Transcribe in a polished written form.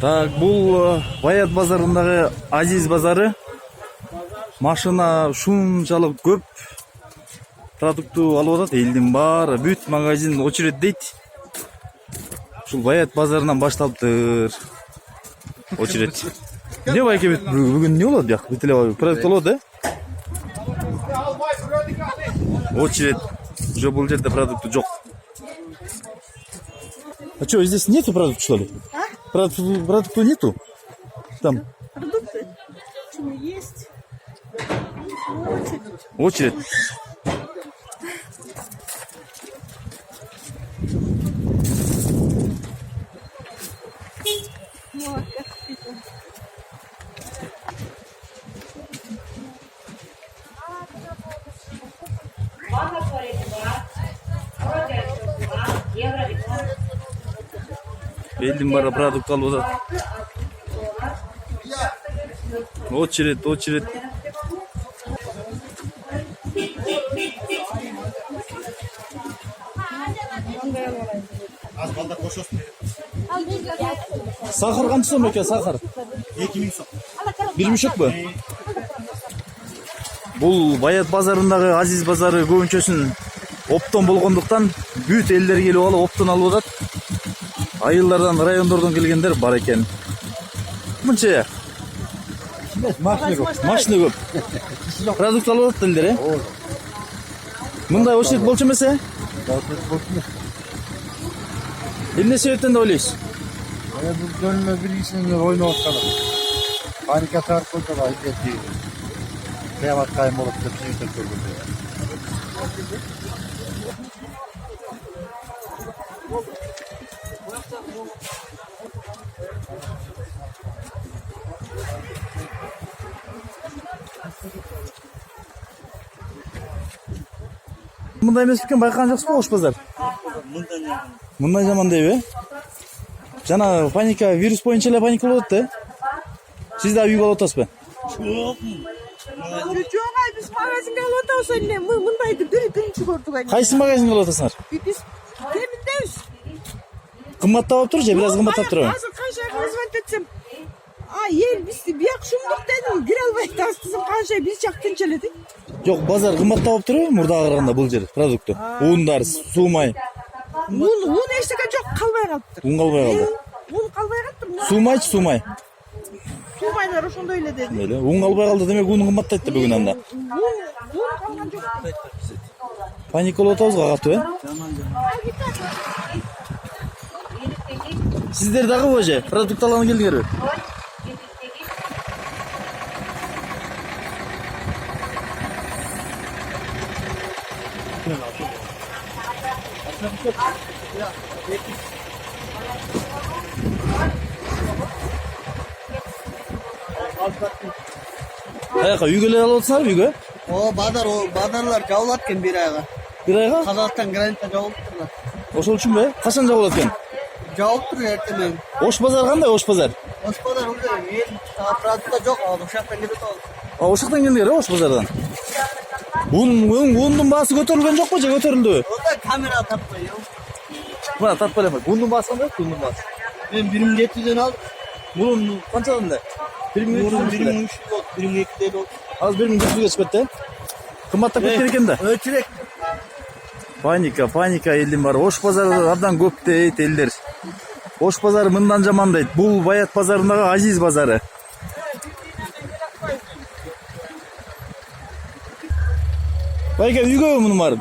Так, бул Баят базарындагы Азиз базары. Машина ушунчалык көп продукту алып атат. Элдин баары бүт магазин очередь дейт. Ушул Баят базарынан башталыптыр очередь. Не байке бүгүн не болот бияк? Бүт эле продукт болот, э? Очередь. Уже бул жерде продукты жок. А что, здесь нету продуктов, что ли? А? Продуктов нету? Там. Продукты? Почему есть? Очередь. Вот, Элдин баары продукт алып атат. Очередь, очередь. Сахар канча сом экен, сахар? 2000 сом. 1 мешокпу? Бул Баят базарындагы Азиз базары көбүнчөсүн оптон болгондуктан бүт элдер келип алып оптон алып атат. Айылдардан, райондордон келгендер бар экен. Мынча. Машина көп. Машина көп. Продукт алып атат элдер, э? Мындай очередь болчу эмесе? Эмне себептен деп ойлойсуз? Бул жөнүнө бир кишинин ойноп атканы. Паника тарап койду да айдети. Кыямат кайым болуп деп сөйдөп көргөндө. Мындай эмес бекен, байкаган жоксузбу Ош базар? Мындай жаман дейби, э? Жана паника, вирус боюнча эле паника болуп атат, э? Сиз да үй алып атасызбы? Жок, биз магазинге алып атабыз эле. Мындайды биринчи көрдүк эле. Кайсы магазинге алып атасыңар? Биз теминдебиз. Кымбаттап туруп же, бир аз кымбаттап турабы? Азыр канча хизмет этсем, эл бизди бияк шумдук дедим, кире албай атасыз. Канча биз жак тынчеледи. Жок, базар кымбаттап турабы мурдага караганда бул жер продукту? Ундар, суумай. Un eşteke çok kalmaya kalktı. Un kalmaya kaldı. Un kalmaya kalktı. Суумайчы, суумай. Sumaylar şunda öyle dedi. Эле, un калбай калды демек, ун кымбаттайт да бүгүн анда. Un kalman çok. Паника болуп атабызбы катуу, э? Сиздер дагы божо продукт алганы келдиңерби? Каяка үйгө эле алып атсыңарбы, үйгө? Badarlar jabılat ekan bir ayga. Бир айга? Қазақстан граница жабылып турат. Ошол үчүнбү? Качан жабылат экен? Жабылып тур эртемен. Ош базар кандай, Ош базар? Ош базар уже ел продукта жок, ошол жактан келип атабыз. Ош жактан келдиңер, Ош базардан. Ундун баасы көтөрүлгөн жокпу же көтөрүлдүбү? Онда камера таппай. Мына тартпай эле. Ундун баасы кандай? Ундун баасы. Мен 1700дөн алдым. Мурун канчадан эле? 1300 болду, 1200 болду. Азыр 1400 чыкпат, э? Кымбаттап кеткен экен да. Өчүрөк. Паника элдин баары. Ош базары абдан көп дейт элдер. Ош базары мындан жаман дейт. Бул Баят базарындагы Азиз базары. Байке, үйгөбү мунун баарын?